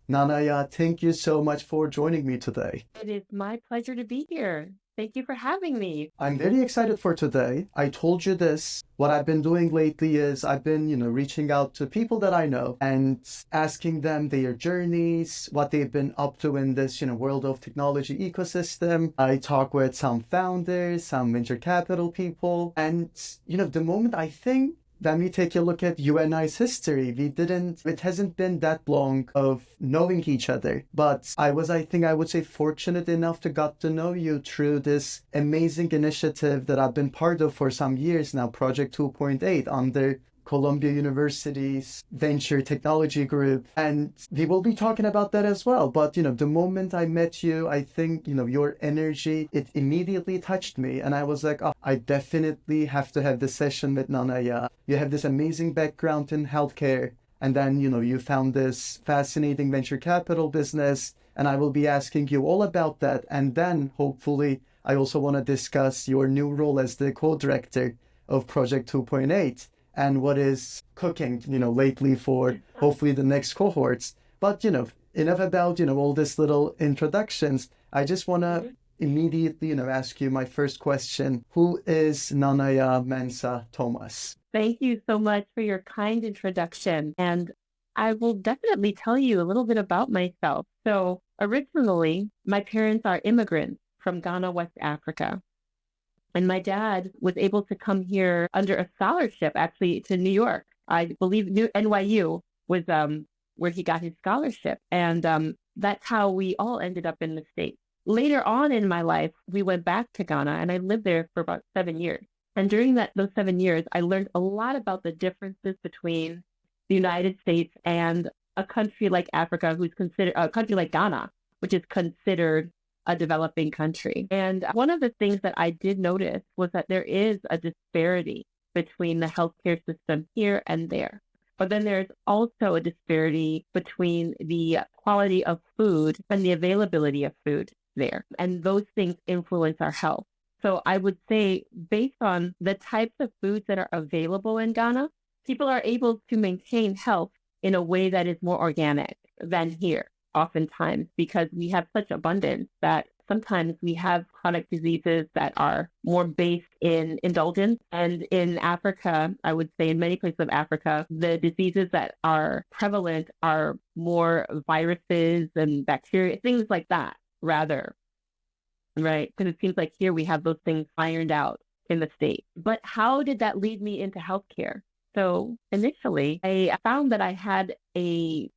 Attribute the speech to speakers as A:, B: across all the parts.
A: NanaYaa, thank you so much for joining me today.
B: It is my pleasure to be here. Thank you for having me.
A: I'm very excited for today. I told you this. What I've been doing lately is I've been, reaching out to people that I know and asking them their journeys, what they've been up to in this, world of technology ecosystem. I talk with some founders, some venture capital people, and, the moment I think let me take a look at you and I's history. It hasn't been that long of knowing each other, but I think I would say fortunate enough to got to know you through this amazing initiative that I've been part of for some years now, Project 2.8 under Columbia University's venture technology group. And we will be talking about that as well. But, the moment I met you, I think, your energy, it immediately touched me. And I was like, oh, I definitely have to have this session with Nanaya. You have this amazing background in healthcare. And then, you found this fascinating venture capital business. And I will be asking you all about that. And then hopefully, I also want to discuss your new role as the co-director of Project 2.8 and what is cooking, lately for hopefully the next cohorts. But, enough about, all this little introductions. I just want to immediately, ask you my first question. Who is Nanaya Mensa Thomas?
B: Thank you so much for your kind introduction. And I will definitely tell you a little bit about myself. So originally, my parents are immigrants from Ghana, West Africa. And my dad was able to come here under a scholarship, actually, to New York. I believe NYU was where he got his scholarship. And that's how we all ended up in the States. Later on in my life, we went back to Ghana, and I lived there for about 7 years. And during those 7 years, I learned a lot about the differences between the United States and a country like Africa, a country like Ghana, which is considered a developing country. And one of the things that I did notice was that there is a disparity between the healthcare system here and there. But then there's also a disparity between the quality of food and the availability of food there. And those things influence our health. So I would say, based on the types of foods that are available in Ghana, people are able to maintain health in a way that is more organic than here, oftentimes, because we have such abundance that sometimes we have chronic diseases that are more based in indulgence. And in Africa, I would say in many places of Africa, the diseases that are prevalent are more viruses and bacteria, things like that, rather. Right. Because it seems like here we have those things ironed out in the States. But how did that lead me into healthcare? So initially, I found that I had an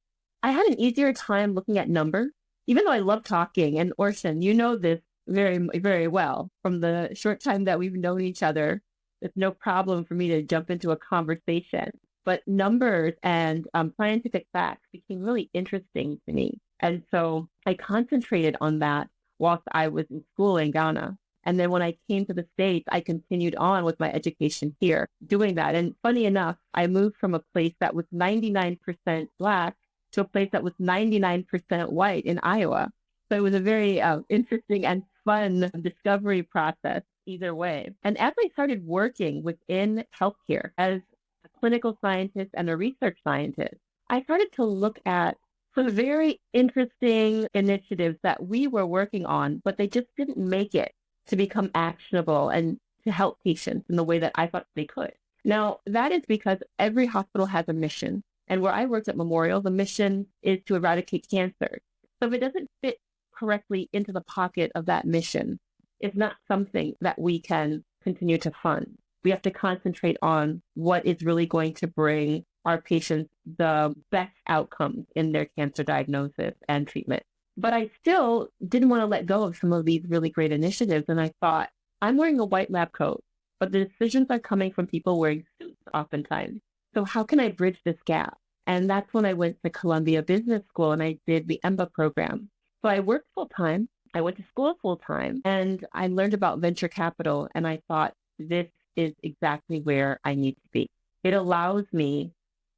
B: easier time looking at numbers, even though I love talking. And Orson, you know this very, very well from the short time that we've known each other. It's no problem for me to jump into a conversation. But numbers and scientific facts became really interesting to me. And so I concentrated on that whilst I was in school in Ghana. And then when I came to the States, I continued on with my education here doing that. And funny enough, I moved from a place that was 99% Black to a place that was 99% white in Iowa. So it was a very interesting and fun discovery process either way. And as I started working within healthcare as a clinical scientist and a research scientist, I started to look at some very interesting initiatives that we were working on, but they just didn't make it to become actionable and to help patients in the way that I thought they could. Now, that is because every hospital has a mission. And where I worked at Memorial, the mission is to eradicate cancer. So if it doesn't fit correctly into the pocket of that mission, it's not something that we can continue to fund. We have to concentrate on what is really going to bring our patients the best outcomes in their cancer diagnosis and treatment. But I still didn't want to let go of some of these really great initiatives. And I thought, I'm wearing a white lab coat, but the decisions are coming from people wearing suits oftentimes. So how can I bridge this gap? And that's when I went to Columbia Business School and I did the EMBA program. So I worked full time. I went to school full time and I learned about venture capital. And I thought, this is exactly where I need to be. It allows me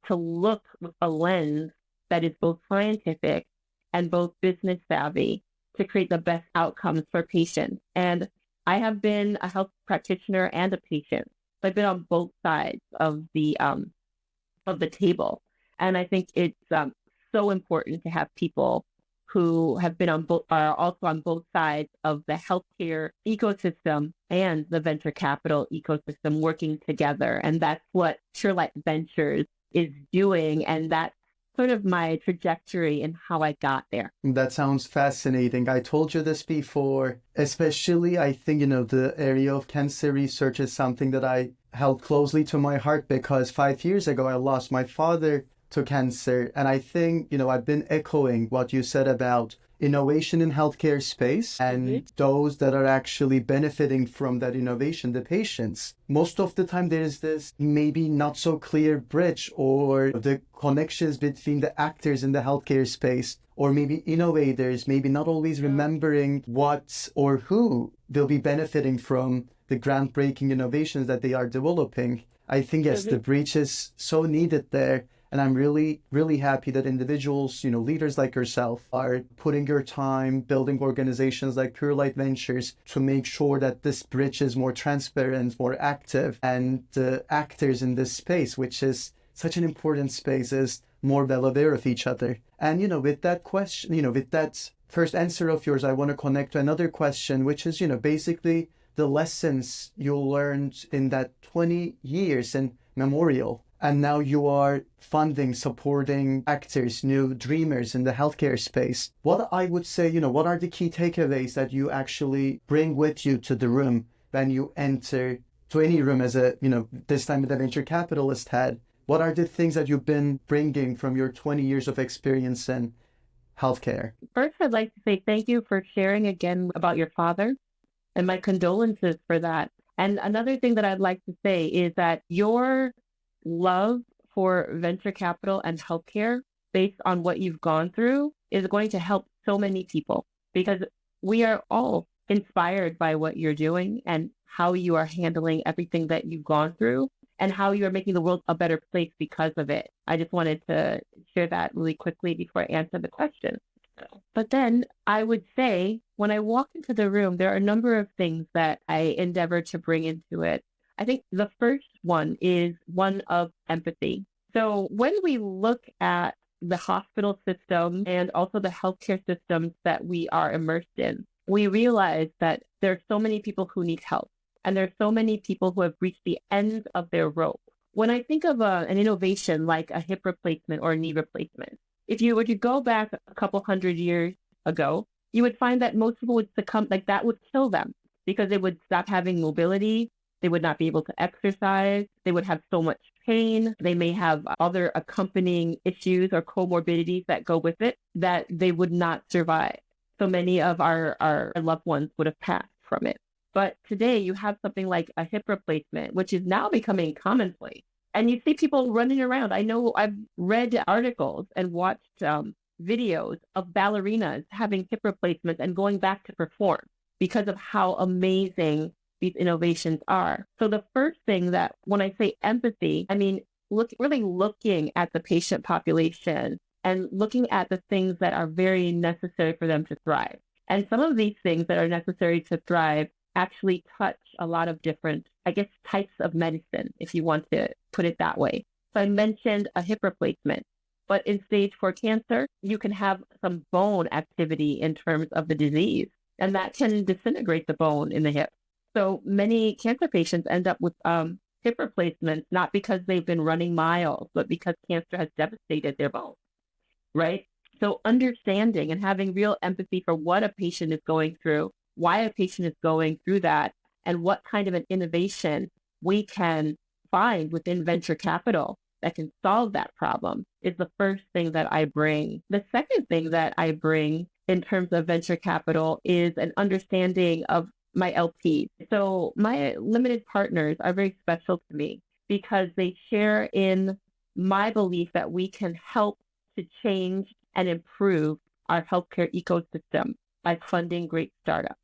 B: to look with a lens that is both scientific and both business savvy to create the best outcomes for patients. And I have been a health practitioner and a patient. So I've been on both sides of the table. And I think it's so important to have people who have been on both, are also on both sides of the healthcare ecosystem and the venture capital ecosystem working together. And that's what Purelite Ventures is doing. And that's sort of my trajectory and how I got there.
A: That sounds fascinating. I told you this before, especially I think, the area of cancer research is something that I held closely to my heart because 5 years ago I lost my father to cancer. And I think, I've been echoing what you said about innovation in healthcare space and those that are actually benefiting from that innovation, the patients. Most of the time there is this maybe not so clear bridge or the connections between the actors in the healthcare space or maybe innovators, maybe not always remembering what or who they'll be benefiting from the groundbreaking innovations that they are developing. I think, yes, the bridge is so needed there. And I'm really, really happy that individuals, leaders like yourself are putting your time building organizations like Purelite Ventures to make sure that this bridge is more transparent, more active, and the actors in this space, which is such an important space, is more well aware of each other. And, with that question, with that first answer of yours, I want to connect to another question, which is, basically the lessons you learned in that 20 years in memorial. And now you are funding, supporting actors, new dreamers in the healthcare space. What I would say, what are the key takeaways that you actually bring with you to the room when you enter to any room as a, this time the venture capitalist had? What are the things that you've been bringing from your 20 years of experience in healthcare?
B: First, I'd like to say thank you for sharing again about your father and my condolences for that. And another thing that I'd like to say is that your love for venture capital and healthcare based on what you've gone through is going to help so many people because we are all inspired by what you're doing and how you are handling everything that you've gone through and how you are making the world a better place because of it. I just wanted to share that really quickly before I answer the question. But then I would say when I walk into the room, there are a number of things that I endeavor to bring into it. I think the first one is one of empathy. So when we look at the hospital system and also the healthcare systems that we are immersed in, we realize that there are so many people who need help and there are so many people who have reached the end of their rope. When I think of an innovation like a hip replacement or a knee replacement, if you were to go back a couple hundred years ago, you would find that most people would succumb, like that would kill them because they would stop having mobility. They would not be able to exercise. They would have so much pain. They may have other accompanying issues or comorbidities that go with it that they would not survive. So many of our loved ones would have passed from it. But today you have something like a hip replacement, which is now becoming commonplace. And you see people running around. I know I've read articles and watched videos of ballerinas having hip replacements and going back to perform because of how amazing these innovations are. So the first thing that when I say empathy, I mean, really looking at the patient population and looking at the things that are very necessary for them to thrive. And some of these things that are necessary to thrive actually touch a lot of different, I guess, types of medicine, if you want to put it that way. So I mentioned a hip replacement, but in stage 4 cancer, you can have some bone activity in terms of the disease, and that can disintegrate the bone in the hip. So many cancer patients end up with hip replacements, not because they've been running miles, but because cancer has devastated their bones, right? So understanding and having real empathy for what a patient is going through, why a patient is going through that, and what kind of an innovation we can find within venture capital that can solve that problem is the first thing that I bring. The second thing that I bring in terms of venture capital is an understanding of my LPs. So my limited partners are very special to me because they share in my belief that we can help to change and improve our healthcare ecosystem by funding great startups.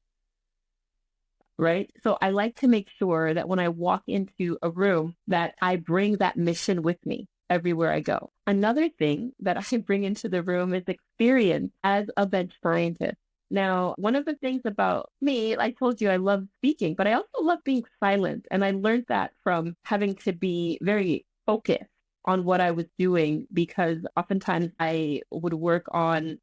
B: Right? So I like to make sure that when I walk into a room that I bring that mission with me everywhere I go. Another thing that I bring into the room is experience as a bench scientist. Now, one of the things about me, I told you I love speaking, but I also love being silent. And I learned that from having to be very focused on what I was doing because oftentimes I would work on,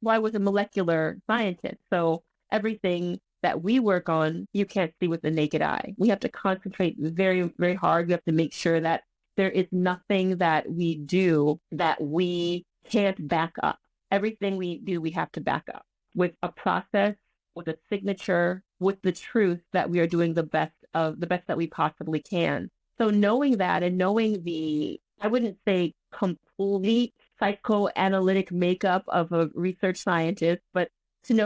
B: well, I was a molecular scientist. So everything that we work on, you can't see with the naked eye. We have to concentrate very, very hard. We have to make sure that there is nothing that we do that we can't back up. Everything we do, we have to back up with a process, with a signature, with the truth that we are doing the best that we possibly can. So knowing that and knowing I wouldn't say complete psychoanalytic makeup of a research scientist, but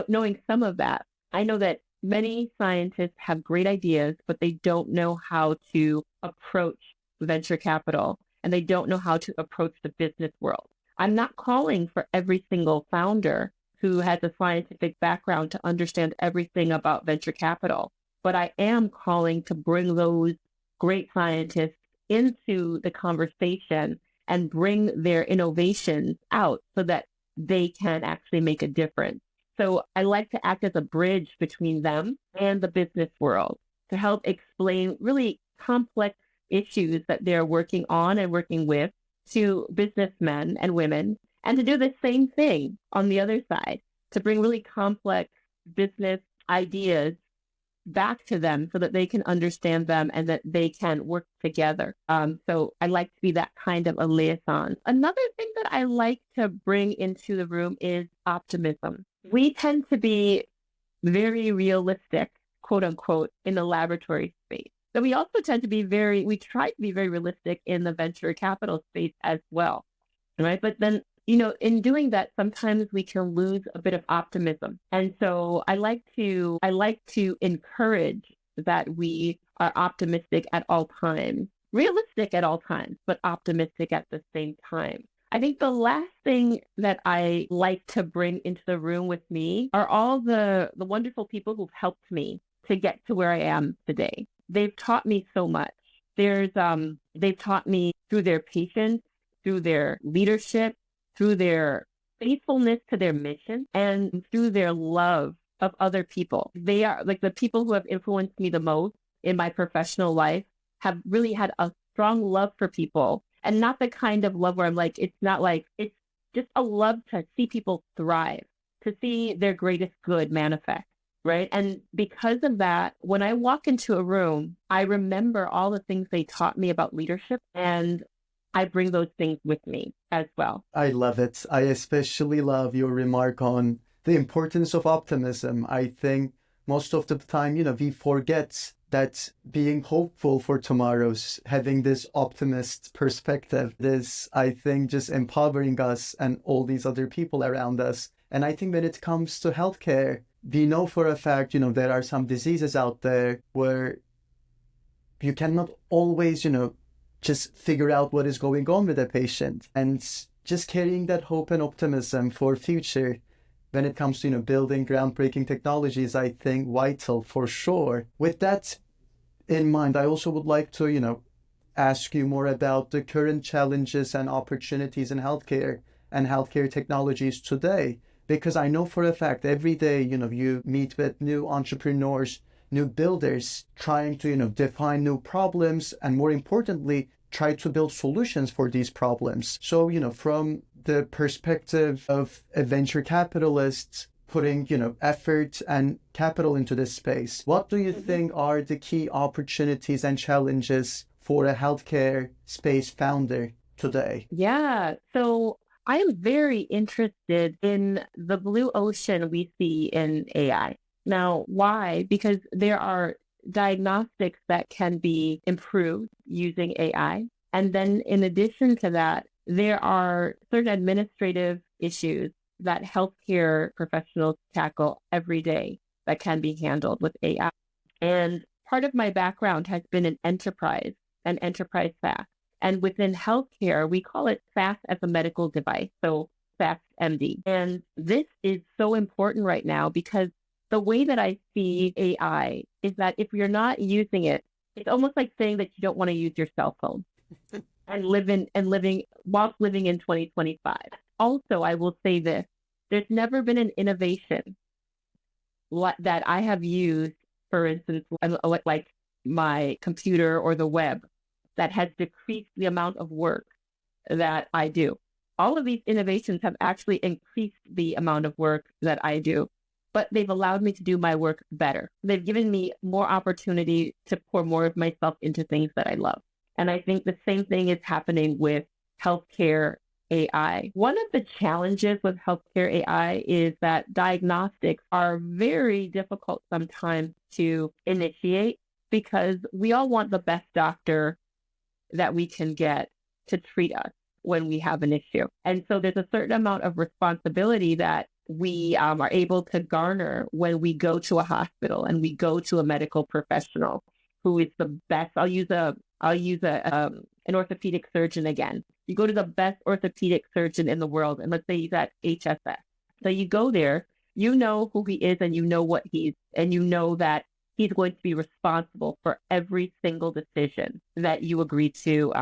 B: knowing some of that, I know that many scientists have great ideas, but they don't know how to approach venture capital and they don't know how to approach the business world. I'm not calling for every single founder who has a scientific background to understand everything about venture capital, but I am calling to bring those great scientists into the conversation and bring their innovations out so that they can actually make a difference. So I like to act as a bridge between them and the business world to help explain really complex issues that they're working on and working with to businessmen and women, and to do the same thing on the other side, to bring really complex business ideas back to them so that they can understand them and that they can work together. So I like to be that kind of a liaison. Another thing that I like to bring into the room is optimism. We tend to be very realistic, quote unquote, in the laboratory space. So we also tend to be we try to be very realistic in the venture capital space as well, right? But then, in doing that, sometimes we can lose a bit of optimism. And so I like to encourage that we are optimistic at all times, realistic at all times, but optimistic at the same time. I think the last thing that I like to bring into the room with me are all the wonderful people who've helped me to get to where I am today. They've taught me so much. They've taught me through their patience, through their leadership, through their faithfulness to their mission, and through their love of other people. They are like the people who have influenced me the most in my professional life have really had a strong love for people, and not the kind of love where I'm like, it's not like, it's just a love to see people thrive, to see their greatest good manifest. Right. And because of that, when I walk into a room, I remember all the things they taught me about leadership, and I bring those things with me as well.
A: I love it. I especially love your remark on the importance of optimism. I think most of the time, we forget that being hopeful for tomorrow's, having this optimist perspective, this, I think, just empowering us and all these other people around us. And I think when it comes to healthcare, we know for a fact, there are some diseases out there where you cannot always, just figure out what is going on with a patient, and just carrying that hope and optimism for future when it comes to, building groundbreaking technologies, I think vital for sure. With that in mind, I also would like to, ask you more about the current challenges and opportunities in healthcare and healthcare technologies today, because I know for a fact every day, you meet with new entrepreneurs, new builders trying to, define new problems and, more importantly, try to build solutions for these problems. So, from the perspective of a venture capitalist putting, effort and capital into this space, what do you think are the key opportunities and challenges for a healthcare space founder today?
B: Yeah. So I am very interested in the blue ocean we see in AI. Now, why? Because there are diagnostics that can be improved using AI. And then in addition to that, there are certain administrative issues that healthcare professionals tackle every day that can be handled with AI. And part of my background has been in enterprise and enterprise SaaS. And within healthcare, we call it SaaS as a medical device. So SaaS MD. And this is so important right now because the way that I see AI is that if you're not using it, it's almost like saying that you don't want to use your cell phone and living whilst living in 2025. Also, I will say this, there's never been an innovation that I have used, for instance, like my computer or the web, that has decreased the amount of work that I do. All of these innovations have actually increased the amount of work that I do, but they've allowed me to do my work better. They've given me more opportunity to pour more of myself into things that I love. And I think the same thing is happening with healthcare AI. One of the challenges with healthcare AI is that diagnostics are very difficult sometimes to initiate because we all want the best doctor that we can get to treat us when we have an issue. And so there's a certain amount of responsibility that we are able to garner when we go to a hospital and we go to a medical professional who is the best. I'll use an orthopedic surgeon again. You go to the best orthopedic surgeon in the world, and let's say he's at HSS. So you go there, you know who he is, and you know and you know that he's going to be responsible for every single decision that you agree to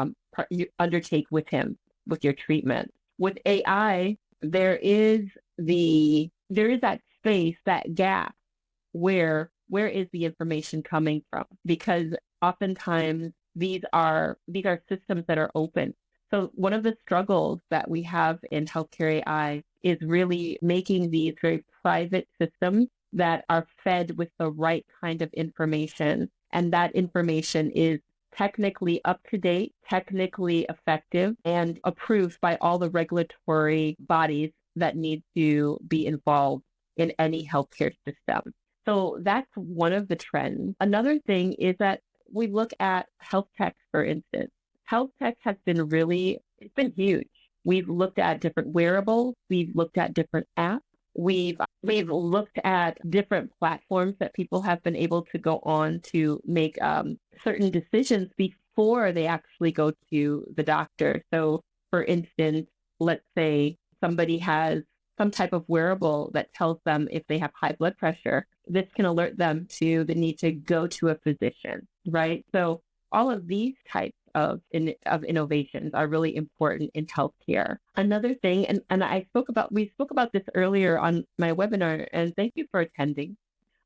B: undertake with him with your treatment. With AI, there is that space, that gap where is the information coming from? Because oftentimes these are systems that are open. So one of the struggles that we have in healthcare AI is really making these very private systems that are fed with the right kind of information. And that information is technically up to date, technically effective, and approved by all the regulatory bodies that need to be involved in any healthcare system. So that's one of the trends. Another thing is that we look at health tech, for instance. Health tech has been it's been huge. We've looked at different wearables. We've looked at different apps. We've looked at different platforms that people have been able to go on to make certain decisions before they actually go to the doctor. So, for instance, let's say somebody has some type of wearable that tells them if they have high blood pressure. This can alert them to the need to go to a physician, right? So all of these types of innovations are really important in healthcare. Another thing, and we spoke about this earlier on my webinar, and thank you for attending.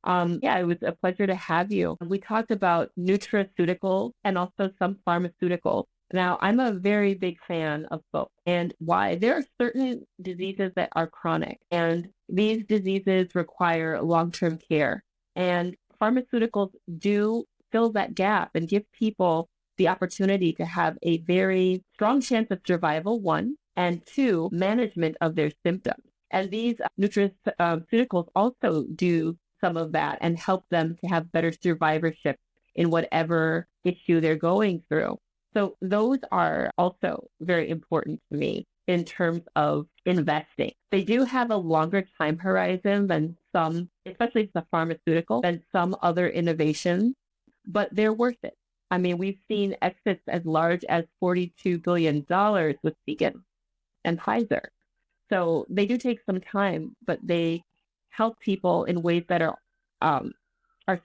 B: Yeah, it was a pleasure to have you. We talked about nutraceuticals and also some pharmaceuticals. Now, I'm a very big fan of both. And why? There are certain diseases that are chronic, and these diseases require long-term care. And pharmaceuticals do fill that gap and give people the opportunity to have a very strong chance of survival, one, and two, management of their symptoms. And these nutraceuticals also do some of that and help them to have better survivorship in whatever issue they're going through. So those are also very important to me in terms of investing. They do have a longer time horizon than some, especially if it's a pharmaceutical, than some other innovations, but they're worth it. I mean, we've seen exits as large as $42 billion with Beacon and Pfizer. So they do take some time, but they help people in ways that are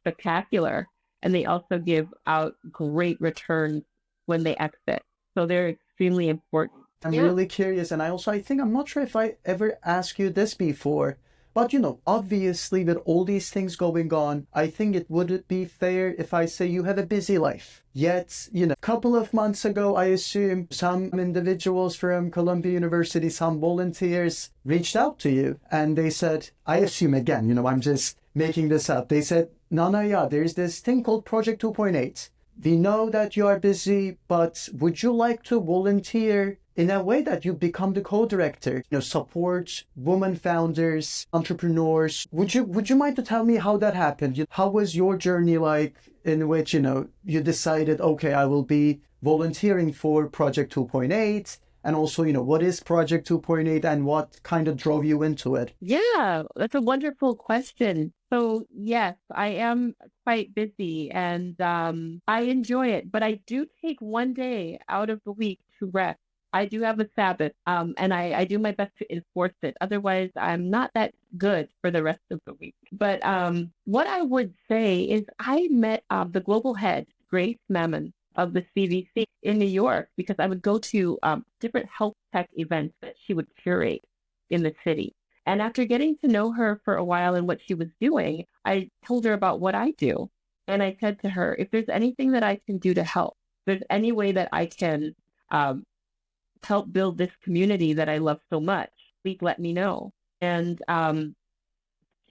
B: spectacular, and they also give out great returns when they exit. So they're extremely important.
A: I'm really curious, and I think I'm not sure if I ever asked you this before, but obviously with all these things going on, I think it wouldn't be fair if I say you have a busy life. Yet, a couple of months ago, I assume some individuals from Columbia University, some volunteers reached out to you and they said, I assume again, I'm just making this up. They said, NanaYaa, there's this thing called Project 2.8. We know that you are busy, but would you like to volunteer in a way that you become the co-director, support women founders, entrepreneurs? Would you mind to tell me how that happened? How was your journey like in which, you decided, okay, I will be volunteering for Project 2.8? And also, what is Project 2.8 and what kind of drove you into it?
B: Yeah, that's a wonderful question. So yes, I am quite busy and I enjoy it, but I do take one day out of the week to rest. I do have a Sabbath, and I do my best to enforce it. Otherwise, I'm not that good for the rest of the week. But what I would say is I met the global head, Grace Mammon, of the CVC in New York, because I would go to different health tech events that she would curate in the city. And after getting to know her for a while and what she was doing, I told her about what I do. And I said to her, if there's anything that I can do to help, if there's any way that I can help build this community that I love so much. Please let me know. And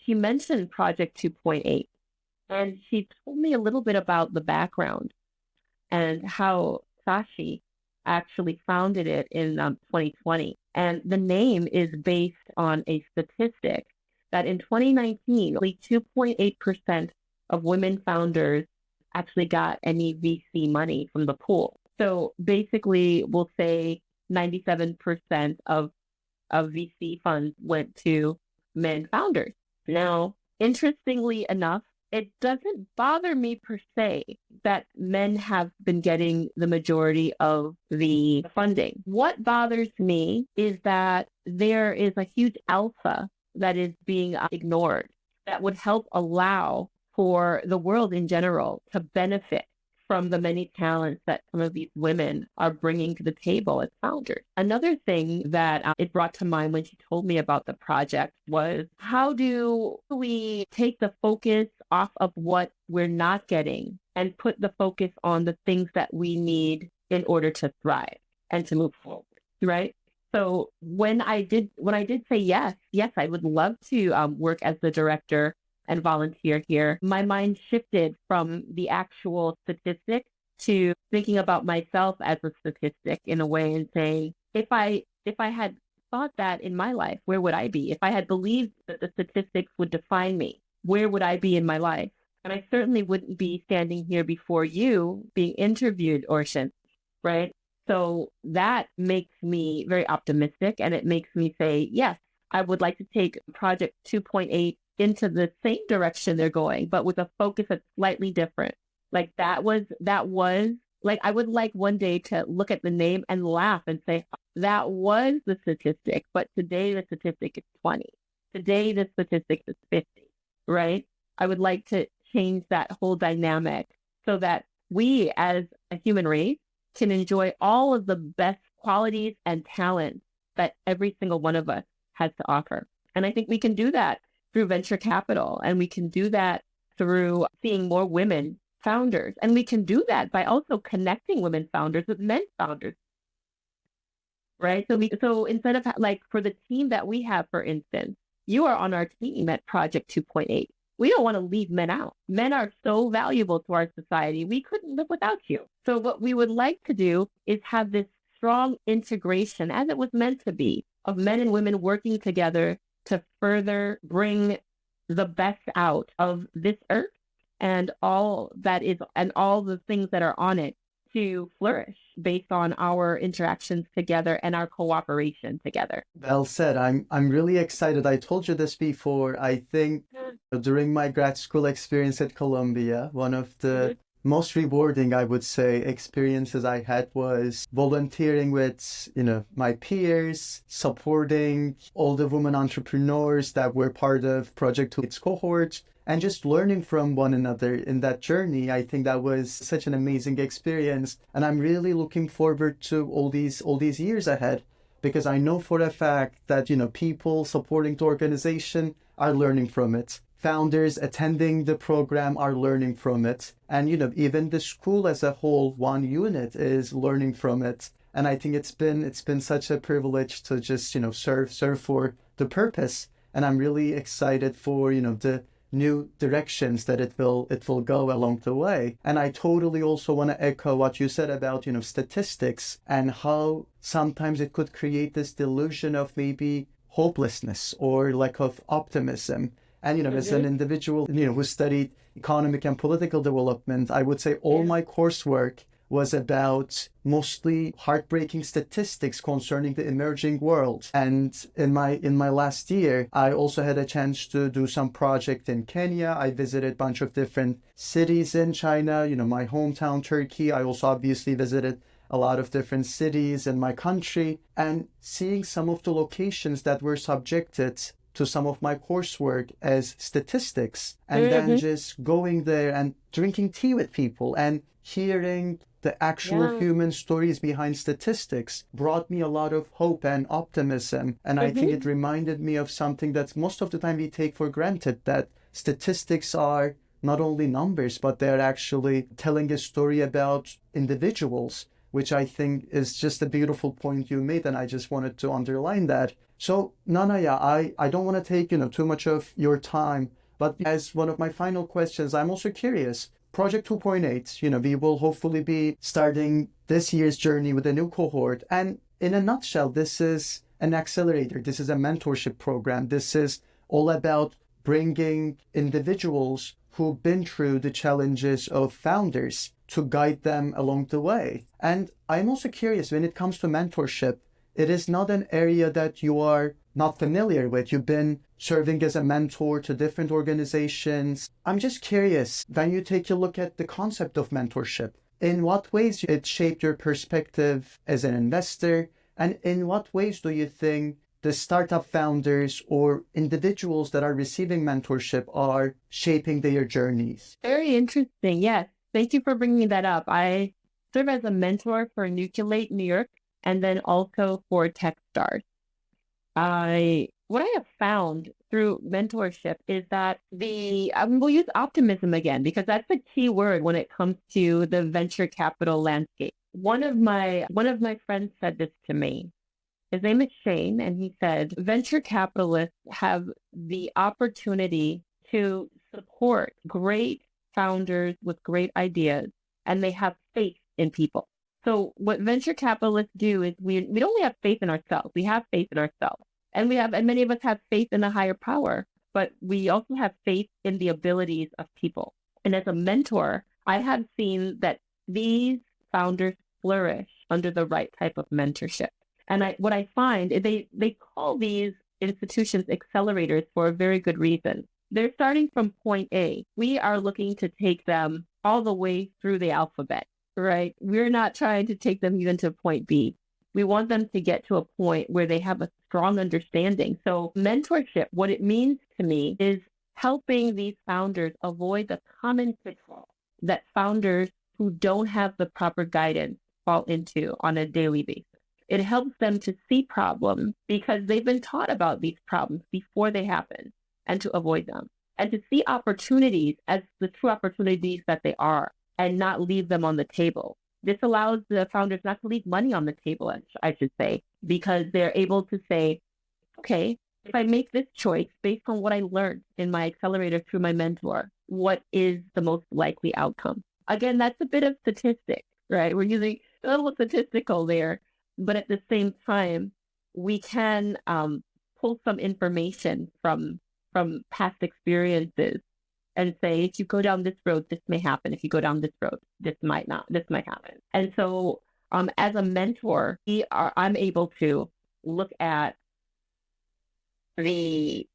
B: she mentioned Project 2.8, and she told me a little bit about the background and how Sashi actually founded it in 2020. And the name is based on a statistic that in 2019, only 2.8% of women founders actually got any VC money from the pool. So basically, we'll say 97% of VC funds went to men founders. Now, interestingly enough, it doesn't bother me per se that men have been getting the majority of the funding. What bothers me is that there is a huge alpha that is being ignored that would help allow for the world in general to benefit from the many talents that some of these women are bringing to the table as founders. Another thing that it brought to mind when she told me about the project was, how do we take the focus off of what we're not getting and put the focus on the things that we need in order to thrive and to move forward, right? So when I did say yes, I would love to work as the director and volunteer here, my mind shifted from the actual statistic to thinking about myself as a statistic in a way, and saying, if I had thought that in my life, where would I be? If I had believed that the statistics would define me, where would I be in my life? And I certainly wouldn't be standing here before you being interviewed, Ocean, right? So that makes me very optimistic, and it makes me say, yes, I would like to take Project 2.8 into the same direction they're going, but with a focus that's slightly different. Like that was like, I would like one day to look at the name and laugh and say, that was the statistic, but today the statistic is 20. Today the statistic is 50, right? I would like to change that whole dynamic so that we as a human race can enjoy all of the best qualities and talents that every single one of us has to offer. And I think we can do that through venture capital, and we can do that through seeing more women founders, and we can do that by also connecting women founders with men founders, right? So instead of like, for the team that we have, for instance, you are on our team at Project 2.8. We don't want to leave men out. Men are so valuable to our society. We couldn't live without you. So what we would like to do is have this strong integration, as it was meant to be, of men and women working together to further bring the best out of this earth and all the things that are on it to flourish based on our interactions together and our cooperation together.
A: Well said. I'm really excited. I told you this before. I think during my grad school experience at Columbia, one of the most rewarding, I would say, experiences I had was volunteering with, my peers, supporting all the women entrepreneurs that were part of Project 2.8's cohort, and just learning from one another in that journey. I think that was such an amazing experience, and I'm really looking forward to all these years ahead, because I know for a fact that, people supporting the organization are learning from it. Founders attending the program are learning from it. And, even the school as a whole, one unit, is learning from it. And I think it's been such a privilege to just, serve for the purpose. And I'm really excited for, the new directions that it will go along the way. And I totally also want to echo what you said about, statistics, and how sometimes it could create this delusion of maybe hopelessness or lack of optimism. And, as an individual, who studied economic and political development, I would say all my coursework was about mostly heartbreaking statistics concerning the emerging world. And in my last year, I also had a chance to do some project in Kenya. I visited a bunch of different cities in China, my hometown, Turkey. I also obviously visited a lot of different cities in my country, and seeing some of the locations that were subjected to some of my coursework as statistics, and then just going there and drinking tea with people and hearing the actual human stories behind statistics brought me a lot of hope and optimism. And I think it reminded me of something that most of the time we take for granted, that statistics are not only numbers, but they're actually telling a story about individuals which I think is just a beautiful point you made, and I just wanted to underline that. So, NanaYaa, I don't want to take, too much of your time, but as one of my final questions, I'm also curious. Project 2.8, we will hopefully be starting this year's journey with a new cohort. And in a nutshell, this is an accelerator. This is a mentorship program. This is all about bringing individuals who've been through the challenges of founders to guide them along the way. And I'm also curious, when it comes to mentorship, it is not an area that you are not familiar with. You've been serving as a mentor to different organizations. I'm just curious, when you take a look at the concept of mentorship, in what ways it shaped your perspective as an investor, and in what ways do you think the startup founders or individuals that are receiving mentorship are shaping their journeys?
B: Very interesting. Yes. Thank you for bringing that up. I serve as a mentor for Nucleate New York and then also for Techstars. What I have found through mentorship is that we'll use optimism again, because that's a key word when it comes to the venture capital landscape. One of my friends said this to me. His name is Shane, and he said, venture capitalists have the opportunity to support great founders with great ideas, and they have faith in people. So what venture capitalists do is we don't only have faith in ourselves, we have faith in ourselves. And many of us have faith in a higher power, but we also have faith in the abilities of people. And as a mentor, I have seen that these founders flourish under the right type of mentorship. And what I find is they call these institutions accelerators for a very good reason. They're starting from point A. We are looking to take them all the way through the alphabet, right? We're not trying to take them even to point B. We want them to get to a point where they have a strong understanding. So mentorship, what it means to me is helping these founders avoid the common pitfall that founders who don't have the proper guidance fall into on a daily basis. It helps them to see problems because they've been taught about these problems before they happen and to avoid them, and to see opportunities as the true opportunities that they are and not leave them on the table. This allows the founders not to leave money on the table, I should say, because they're able to say, okay, if I make this choice based on what I learned in my accelerator through my mentor, what is the most likely outcome? Again, that's a bit of statistics, right? We're using a little statistical there, but at the same time, we can pull some information from past experiences and say, if you go down this road, this may happen. If you go down this road, this might happen. And so as a mentor, I'm able to look at I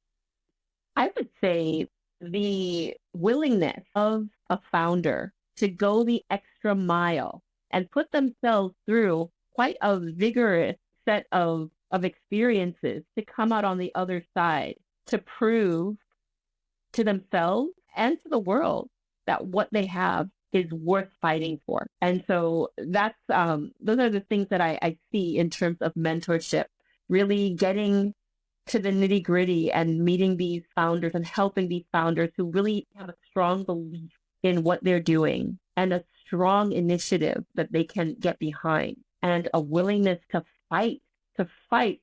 B: would say, the willingness of a founder to go the extra mile and put themselves through quite a vigorous set of experiences to come out on the other side to prove to themselves and to the world that what they have is worth fighting for. And so that's those are the things that I see in terms of mentorship, really getting to the nitty gritty and meeting these founders and helping these founders who really have a strong belief in what they're doing and a strong initiative that they can get behind and a willingness to fight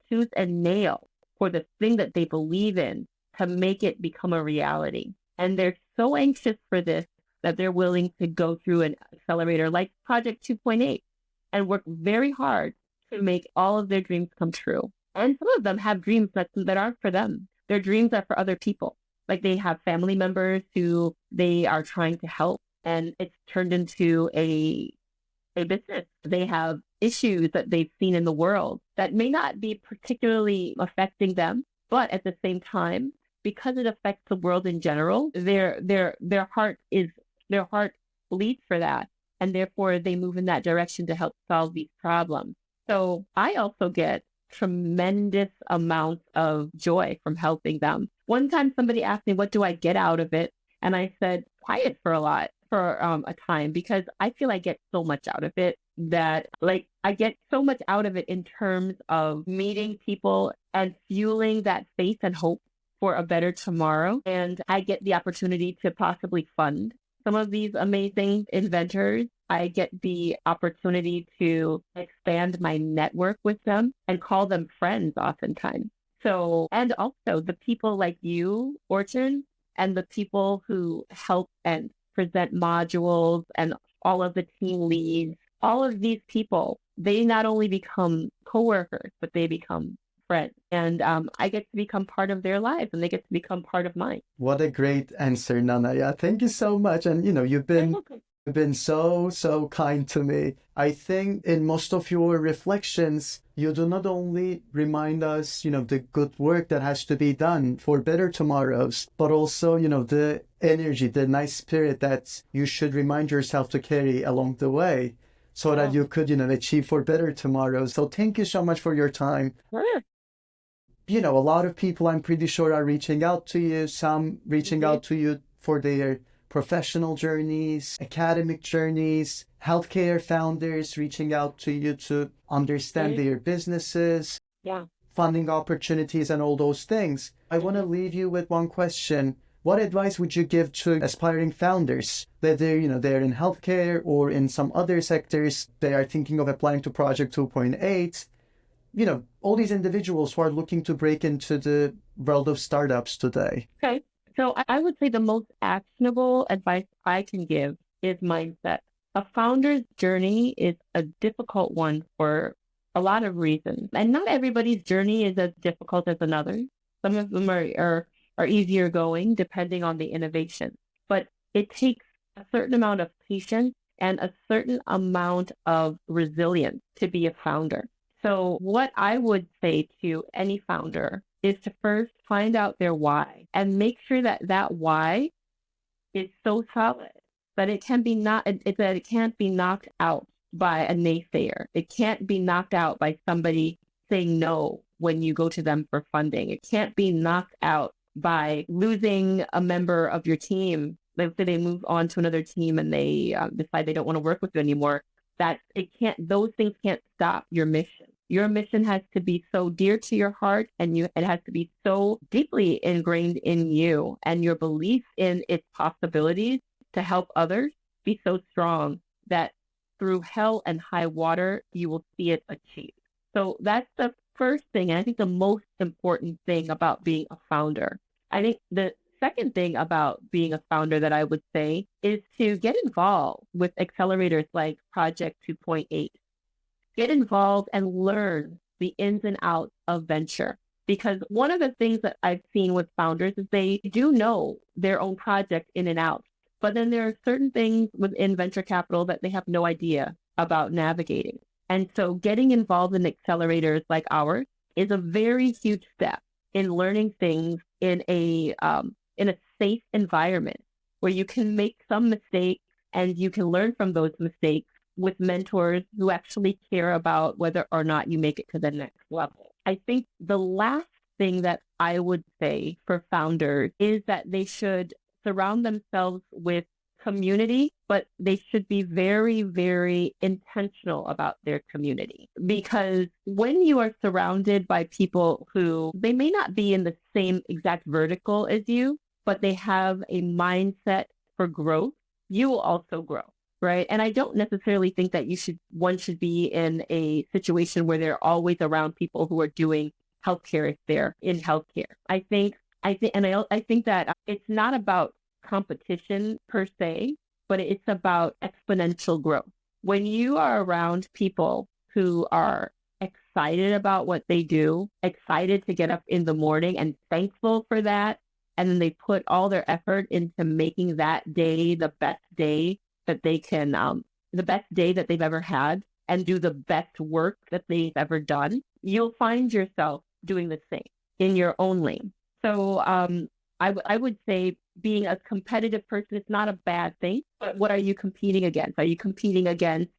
B: tooth and nail for the thing that they believe in to make it become a reality. And they're so anxious for this that they're willing to go through an accelerator like Project 2.8 and work very hard to make all of their dreams come true. And some of them have dreams that aren't for them. Their dreams are for other people. Like they have family members who they are trying to help, and it's turned into a business. They have issues that they've seen in the world that may not be particularly affecting them, but at the same time, because it affects the world in general, their heart bleeds for that, and therefore they move in that direction to help solve these problems. So I also get tremendous amounts of joy from helping them. One time somebody asked me, what do I get out of it? And I said, quiet for a time, because I feel I get so much out of it that I get so much out of it in terms of meeting people and fueling that faith and hope for a better tomorrow. And I get the opportunity to possibly fund some of these amazing inventors I get the opportunity to expand my network with them and call them friends oftentimes. So, and also the people like you, Orton, and the people who help and present modules and all of the team leads, all of these people, they not only become coworkers, but they become friends. And I get to become part of their lives and they get to become part of mine.
A: What a great answer, NanaYaa. Thank you so much. And you've been so kind to me. I think in most of your reflections, you do not only remind us, the good work that has to be done for better tomorrows, but also, the energy, the nice spirit that you should remind yourself to carry along the way so that you could, achieve for better tomorrows. So thank you so much for your time.
B: Sure.
A: A lot of people I'm pretty sure are reaching out to you, some reaching out to you for their professional journeys, academic journeys, healthcare founders reaching out to you to understand their businesses,
B: Yeah.
A: funding opportunities, and all those things. I want to leave you with one question. What advice would you give to aspiring founders, whether they're in healthcare or in some other sectors, they are thinking of applying to Project 2.8? All these individuals who are looking to break into the world of startups today.
B: Okay. So I would say the most actionable advice I can give is mindset. A founder's journey is a difficult one for a lot of reasons. And not everybody's journey is as difficult as another. Some of them are easier going depending on the innovation. But it takes a certain amount of patience and a certain amount of resilience to be a founder. So what I would say to any founder is to first find out their why and make sure that that why is so solid that it can be not that it can't be knocked out by a naysayer. It can't be knocked out by somebody saying no when you go to them for funding. It can't be knocked out by losing a member of your team. Let's say they move on to another team and they decide they don't want to work with you anymore. That it can't; those things can't stop your mission. Your mission has to be so dear to your heart and it has to be so deeply ingrained in you, and your belief in its possibilities to help others be so strong that through hell and high water, you will see it achieved. So that's the first thing. And I think the most important thing about being a founder. I think the second thing about being a founder that I would say is to get involved with accelerators like Project 2.8. Get involved and learn the ins and outs of venture. Because one of the things that I've seen with founders is they do know their own project in and out. But then there are certain things within venture capital that they have no idea about navigating. And so getting involved in accelerators like ours is a very huge step in learning things in a safe environment where you can make some mistakes and you can learn from those mistakes with mentors who actually care about whether or not you make it to the next level. I think the last thing that I would say for founders is that they should surround themselves with community, but they should be very, very intentional about their community. Because when you are surrounded by people who they may not be in the same exact vertical as you, but they have a mindset for growth, you will also grow. Right. And I don't necessarily think that one should be in a situation where they're always around people who are doing healthcare if they're in healthcare. I think that it's not about competition per se, but it's about exponential growth. When you are around people who are excited about what they do, excited to get up in the morning and thankful for that, and then they put all their effort into making that day the best day that they can, the best day that they've ever had, and do the best work that they've ever done, you'll find yourself doing the same in your own lane. So I would say being a competitive person is not a bad thing, but what are you competing against? Are you competing against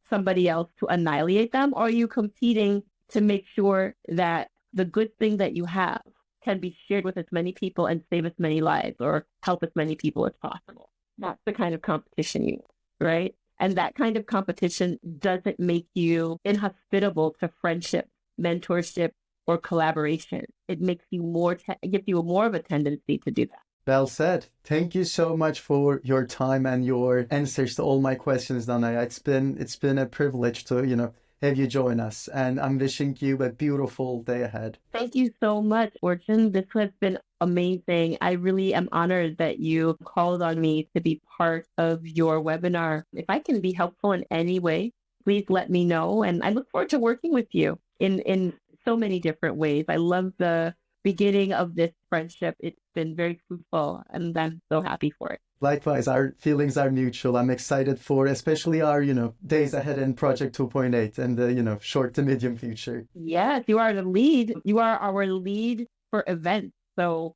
B: somebody else to annihilate them, or are you competing to make sure that the good thing that you have can be shared with as many people and save as many lives or help as many people as possible? That's the kind of competition you want, right? And that kind of competition doesn't make you inhospitable to friendship, mentorship, or collaboration. It makes you it gives you more of a tendency to do that.
A: Well said. Thank you so much for your time and your answers to all my questions, Nanaya. It's been a privilege to, have you join us. And I'm wishing you a beautiful day ahead.
B: Thank you so much, Orchon. This has been amazing. I really am honored that you called on me to be part of your webinar. If I can be helpful in any way, please let me know. And I look forward to working with you in so many different ways. I love the beginning of this friendship. It's been very fruitful, and I'm so happy for it.
A: Likewise, our feelings are mutual. I'm excited for especially our, days ahead in Project 2.8 and the, short to medium future.
B: Yes, you are the lead. You are our lead for events. So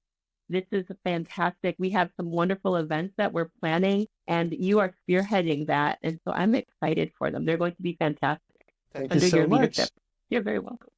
B: this is fantastic. We have some wonderful events that we're planning, and you are spearheading that. And so I'm excited for them. They're going to be fantastic
A: Thank you
B: under your
A: so much.
B: leadership. You're very welcome.